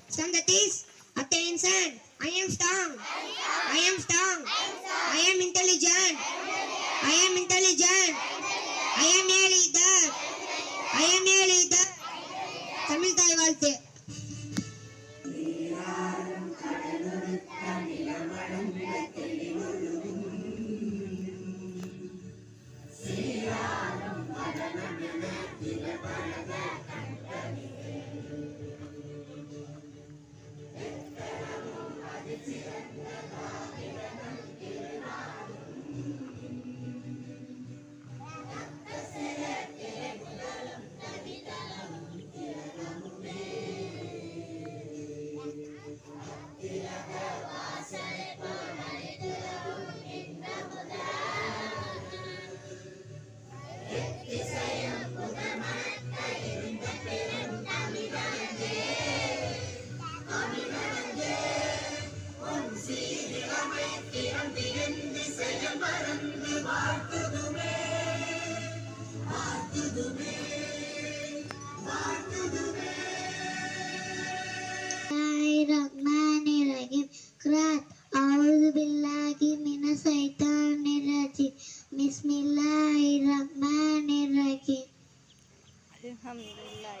Strong, that is attention. I am strong. I am strong. I am intelligent. I am intelligent. I am a leader. I am a leader. Tamil தாய் வாழ்த்து.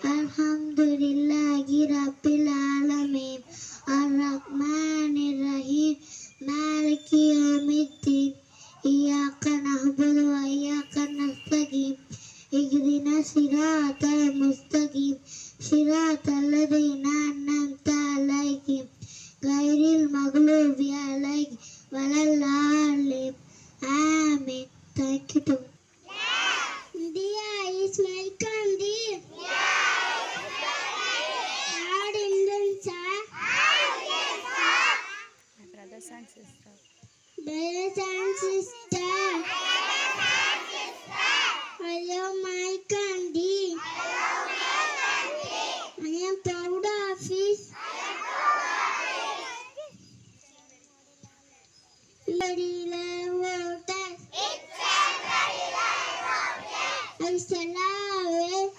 Alhamdulillahi Rabbil Alamin Ar-Rahmanir-Rahim Maliki Yawmiddin Iyyaka na'budu wa iyyaka nasta'in Ihdinas siratal mustaqim siratal ladzina an'amta 'alaihim ghairil maghdubi 'alaihim waladdallin. Amen. Thank you. India is my country. Our Indians are my brothers and sisters. Brothers and sisters. I love my country. I am proud of it. I shall always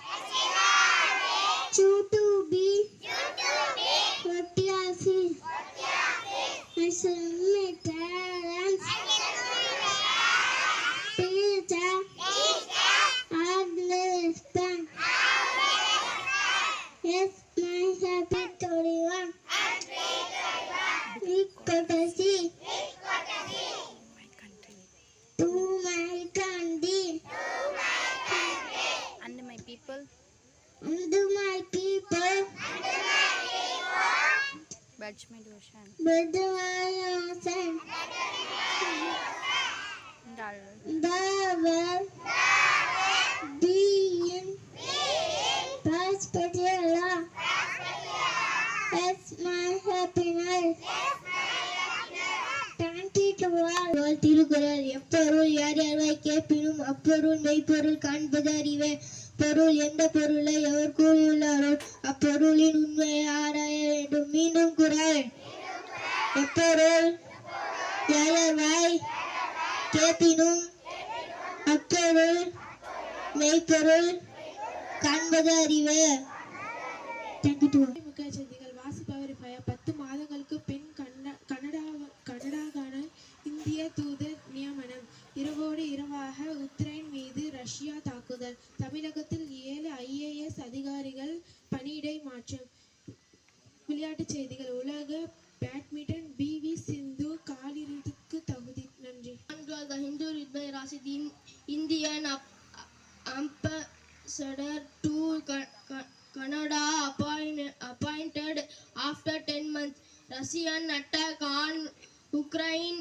choose to be what I feel. I shall meet parents, teachers, and respect. Yes, my happy 31. We could see My country to my country and my people. and to my people. Badge my devotion With my ocean, and all the will be in prosperity. That's my happiness. Thank you to all. Thirukkural எப்பொருள் யார் யார்வாய் கேட்பினும் அப்பொருள் மெய்ப்பொருள் காண்பது அறிவே. பொருள் எந்த பொருளை எவர் கூறியுள்ளாரோ அப்பொருளின் உண்மையை ஆராய வேண்டும். மீண்டும் குறள் எப்பொருள் யார் யார்வாய் கேட்பினும் அப்பொருள் மெய்ப்பொருள் காண்பது அறிவே. Thank you to all. முக்கிய செய்திகள் வாசிப்பவர் 10 மாதங்களுக்கு பின் கனடாக்கான இந்திய தூதர் நியமனம். இரவோடு இரவாக உக்ரைன் மீது ரஷ்யா தாக்குதல். தமிழகத்தில் 7 IAS அதிகாரிகள் பணியிடை மாற்றம். விளையாட்டுச் செய்திகள் உலக பேட்மிண்டன் PV சிந்து காலிறுதிக்கு தகுதி. நன்றி. The Hindu read by Rashidin, Indian ambassador to Canada appointed after 10 months. Russian attack on Ukraine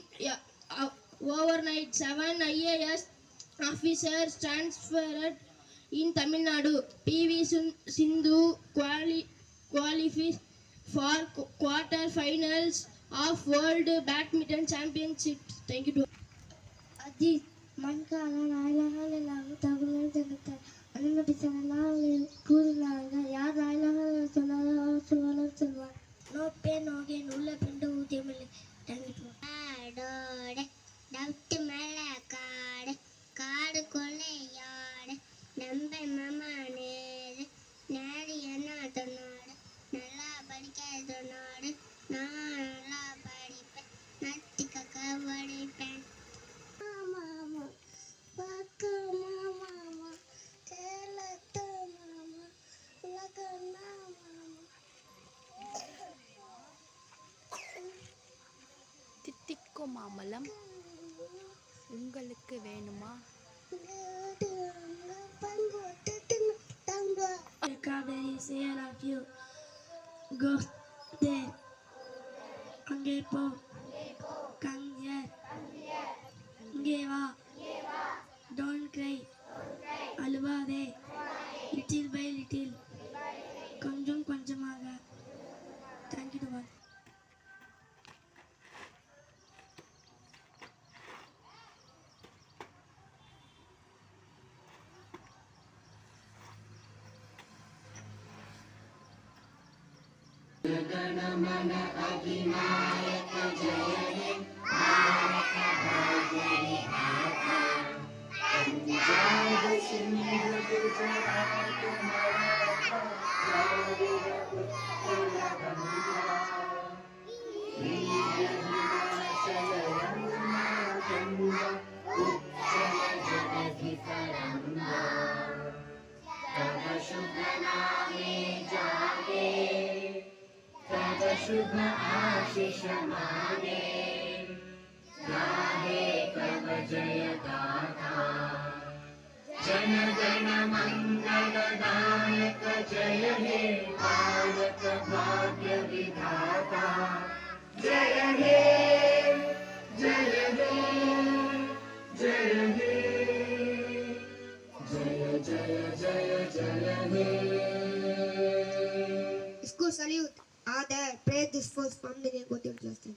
overnight. 7 IAS officers transferred in Tamil Nadu. PV Sindhu qualifies for quarter-finals of World Badminton Championships. Thank you. Ajit, மண்கால நாயலாக எல்லாரும் தகவல் தெரிவித்தார். அனுமதி செல்லலாம் கூறினார்கள். யார் நாயலாக சொல்வார் சொல்வார். No பே நோகேன் உள்ள பெண்டு ஊதியமில்லை. ஆடோட டவுட்டு மேலே காடு காடு கொள்ளையாடு நம்பை மாமா நேரு நேரு என்ன நாடு நல்லா படிக்க நான் நல்லா படிப்பேன், நத்திக்காக படிப்பேன். மாமா பக்கமா மாமா சேலத்த மாமா உலகன்னா மாமா. தித்திக்கும் மாம்பழம் உங்களுக்கு வேணுமா? Strawberries, I love you. Go there. அங்கே போ. Come here. இங்கே வா. Don't cry. அழுவாதே. Little by little. கொஞ்சம் கொஞ்சமாக. Thank you to all. शुभ आशीष माने गाहे कव जय गाथा जन गण मंगलदायक जय हे पालक भाग्य विधाता जय हे जय हे जय हे जय जय जय जय हे. School salute. Are there? Pray this first from the name of the Justin.